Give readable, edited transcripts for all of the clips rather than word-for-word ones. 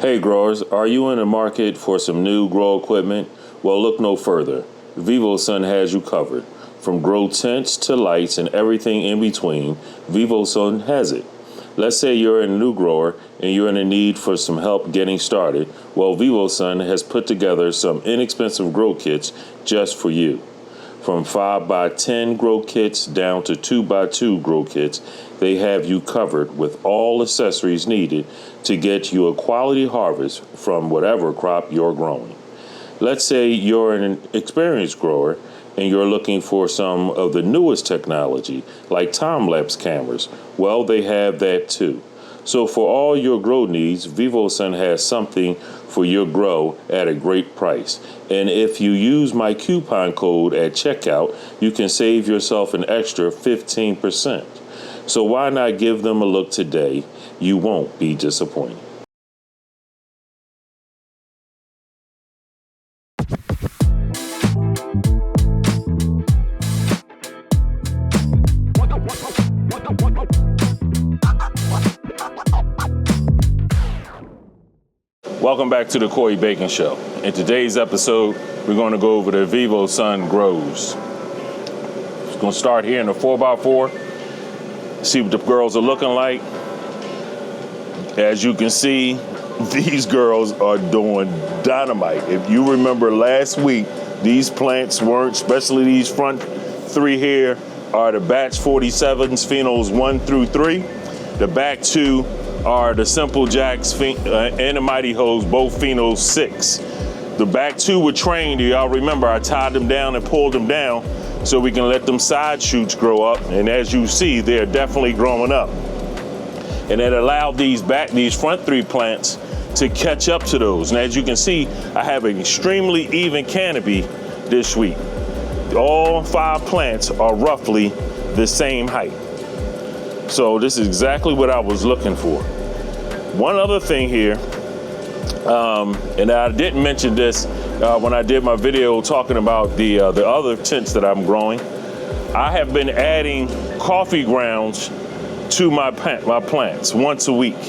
Hey growers, are you in the market for some new grow equipment? Well, look no further. Vivosun has you covered. From grow tents to lights and everything in between, Vivosun has it. Let's say you're a new grower and you're in a need for some help getting started. Well, Vivosun has put together some inexpensive grow kits just for you. From 5x10 grow kits down to 2x2 grow kits, they have you covered with all accessories needed to get you a quality harvest from whatever crop you're growing. Let's say you're an experienced grower and you're looking for some of the newest technology like time-lapse cameras. Well, they have that too. So for all your grow needs, Vivosun has something for your grow at a great price. And if you use my coupon code at checkout, you can save yourself an extra 15%. So why not give them a look today? You won't be disappointed. Welcome back to the Corey Bak'n Show. In today's episode, we're going to go over the Vivosun grows. It's going to start here in the 4x4. See what the girls are looking like. As you can see, these girls are doing dynamite. If you remember last week, these plants weren't, especially these front three here, are the batch 47s, phenols 1 through 3. The back two are the Simple Jacks and the Mighty Hoes, both phenols 6. The back two were trained. Y'all remember I tied them down and pulled them down so we can let them side shoots grow up. And as you see, they're definitely growing up. And it allowed these front three plants to catch up to those. And as you can see, I have an extremely even canopy this week. All 5 plants are roughly the same height. So this is exactly what I was looking for. One other thing here, and I didn't mention this when I did my video talking about the other tents that I'm growing. I have been adding coffee grounds to my plants once a week.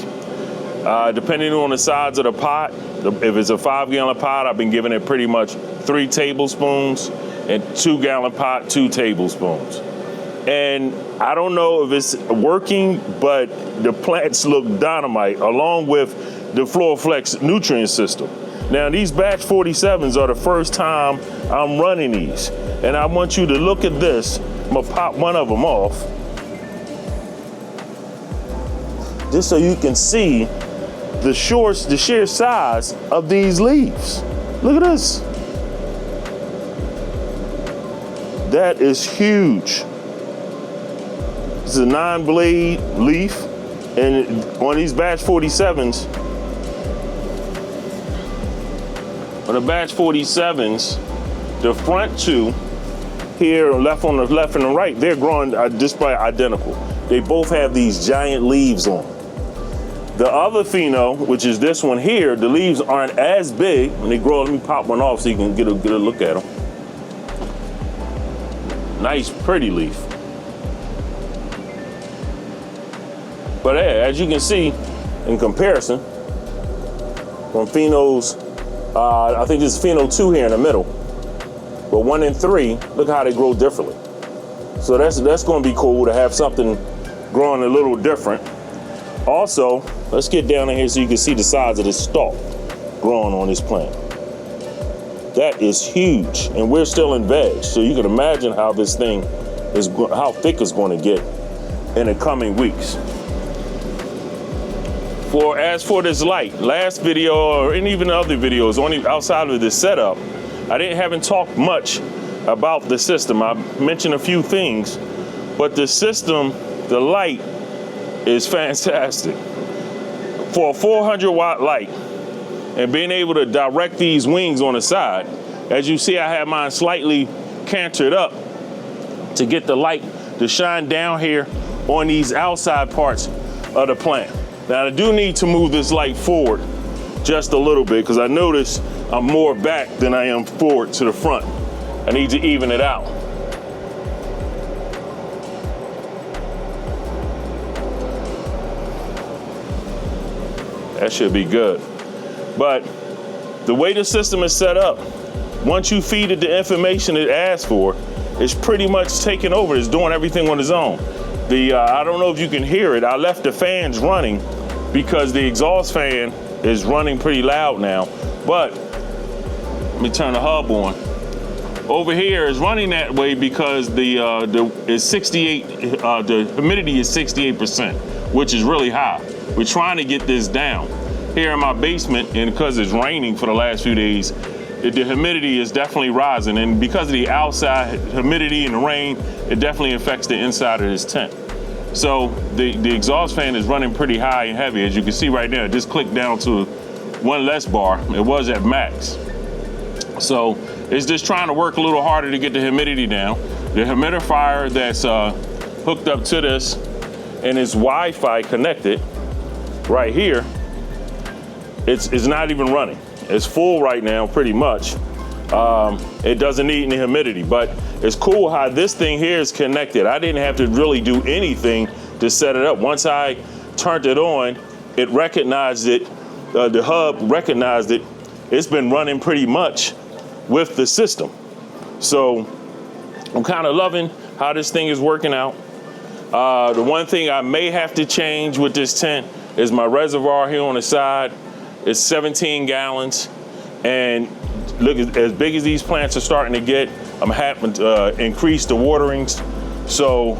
Depending on the size of the pot, if it's a 5-gallon pot, I've been giving it pretty much 3 tablespoons, and 2-gallon pot, 2 tablespoons. And I don't know if it's working, but the plants look dynamite along with the FloraFlex nutrient system. Now these batch 47s are the first time I'm running these. And I want you to look at this. I'm gonna pop one of them off. Just so you can see the sheer size of these leaves. Look at this. That is huge. This is a 9-blade leaf, and on these batch 47s, the front two here, left on the left and the right, they're growing just by identical. They both have these giant leaves on. The other pheno, which is this one here, the leaves aren't as big when they grow. Let me pop one off so you can get a look at them. Nice, pretty leaf. But as you can see, in comparison, from phenols, I think this is pheno 2 here in the middle, but 1 and 3, look how they grow differently. So that's going to be cool to have something growing a little different. Also, let's get down in here so you can see the size of this stalk growing on this plant. That is huge, and we're still in veg, so you can imagine how this thing is, how thick it's going to get in the coming weeks. As for this light, last video, and even other videos, only outside of this setup, I haven't talked much about the system. I mentioned a few things, but the system, the light, is fantastic. For a 400-watt light, and being able to direct these wings on the side, as you see, I have mine slightly cantered up to get the light to shine down here on these outside parts of the plant. Now I do need to move this light forward just a little bit because I notice I'm more back than I am forward to the front. I need to even it out. That should be good. But the way the system is set up, once you feed it the information it asks for, it's pretty much taking over. It's doing everything on its own. I don't know if you can hear it. I left the fans running because the exhaust fan is running pretty loud now. But let me turn the hub on. Over here is running that way because the humidity is 68%, which is really high. We're trying to get this down. Here in my basement, and because it's raining for the last few days, the humidity is definitely rising. And because of the outside humidity and the rain, it definitely affects the inside of this tent. So the exhaust fan is running pretty high and heavy. As you can see right now, it just clicked down to one less bar. It was at max. So it's just trying to work a little harder to get the humidity down. The humidifier that's hooked up to this and is Wi-Fi connected right here, it's not even running. It's full right now, pretty much. It doesn't need any humidity, but it's cool how this thing here is connected. I didn't have to really do anything to set it up. Once I turned it on, it recognized it, the hub recognized it. It's been running pretty much with the system. So I'm kind of loving how this thing is working out. The one thing I may have to change with this tent is my reservoir here on the side. It's 17 gallons. And look, as big as these plants are starting to get, I'm having to increase the waterings. So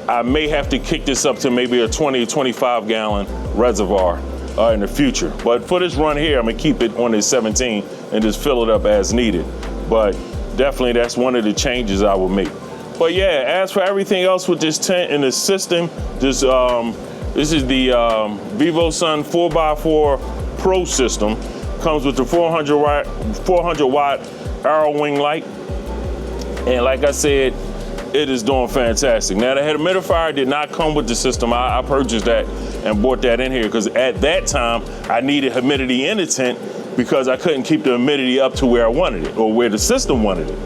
I may have to kick this up to maybe a 20 or 25 gallon reservoir in the future. But for this run here, I'm gonna keep it on this 17 and just fill it up as needed. But definitely that's one of the changes I will make. But yeah, as for everything else with this tent and the system, this is the Vivosun 4x4 Pro system. Comes with the 400 watt arrow wing light. And like I said, it is doing fantastic. Now the humidifier did not come with the system. I purchased that and bought that in here because at that time I needed humidity in the tent because I couldn't keep the humidity up to where I wanted it or where the system wanted it.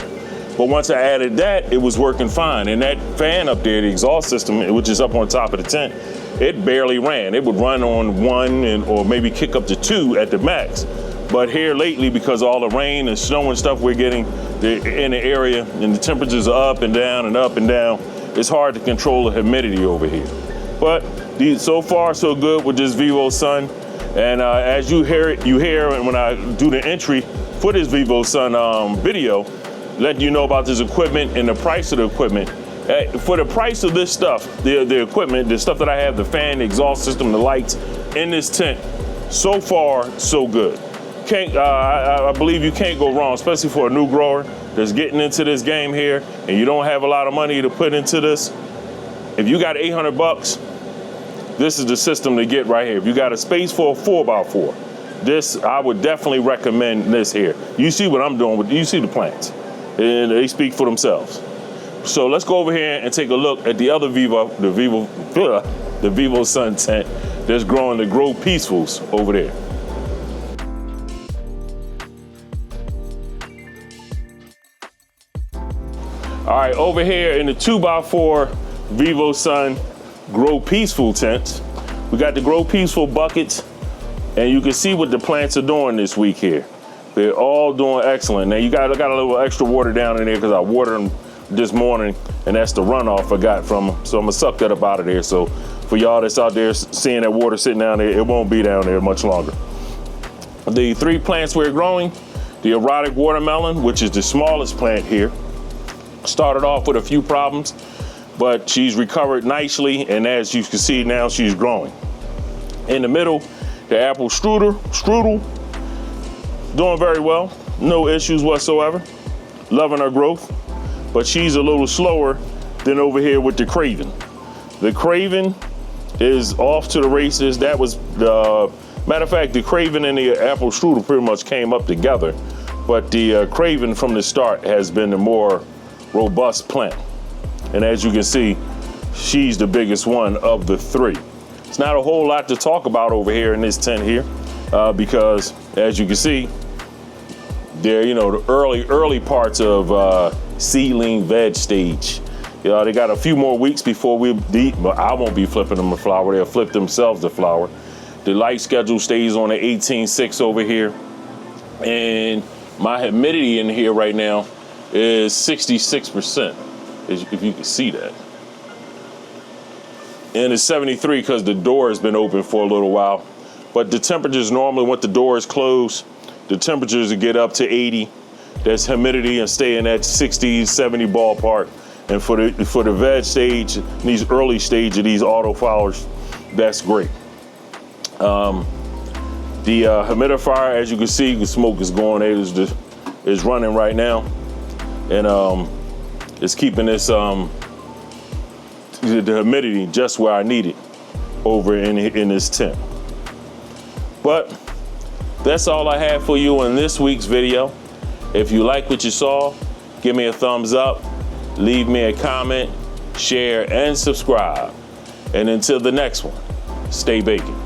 But once I added that, it was working fine. And that fan up there, the exhaust system, which is up on top of the tent, it barely ran. It would run on one or maybe kick up to 2 at the max. But here lately, because of all the rain and snow and stuff we're getting in the area, and the temperatures are up and down and up and down, it's hard to control the humidity over here. But so far so good with this Vivosun. And as you hear when I do the entry for this Vivosun video, letting you know about this equipment and the price of the equipment. For the price of this stuff, the equipment, the stuff that I have, the fan, the exhaust system, the lights in this tent, so far so good. I believe you can't go wrong, especially for a new grower that's getting into this game here and you don't have a lot of money to put into this. If you got 800 bucks, this is the system to get right here. If you got a space for a 4x4, this, I would definitely recommend this here. You see what I'm doing you see the plants and they speak for themselves. So let's go over here and take a look at the other the Vivosun tent that's growing the Grow Peacefuls over there. All right, over here in the 2x4 Vivosun Grow Peaceful tents, we got the Grow Peaceful buckets, and you can see what the plants are doing this week here. They're all doing excellent. Now you got a little extra water down in there because I watered them this morning, and that's the runoff I got from them. So I'm gonna suck that up out of there. So for y'all that's out there seeing that water sitting down there, it won't be down there much longer. The 3 plants we're growing, the erotic watermelon, which is the smallest plant here, started off with a few problems, but she's recovered nicely, and as you can see now, she's growing. In the middle, the apple strudel, doing very well, no issues whatsoever, loving her growth, but she's a little slower than over here with the Craven. The Craven is off to the races. That was the matter of fact, the Craven and the apple strudel pretty much came up together, but the Craven from the start has been the more robust plant. And as you can see, she's the biggest one of the 3. It's not a whole lot to talk about over here in this tent here, because as you can see, they're, the early parts of seedling veg stage. They got a few more weeks before I won't be flipping them a flower. They'll flip themselves the flower. The light schedule stays on the 18.6 over here. And my humidity in here right now is 66%, if you can see that. And it's 73 because the door has been open for a little while. But the temperatures normally, when the door is closed, the temperatures will get up to 80. There's humidity and stay in that 60, 70 ballpark. And for the veg stage, these early stage of these autoflowers, that's great. The humidifier, as you can see, the smoke is going. Is running right now, and it's keeping this the humidity just where I need it over in this tent. But that's all I have for you in this week's video. If you like what you saw, give me a thumbs up, leave me a comment, share, and subscribe. And until the next one, stay baking.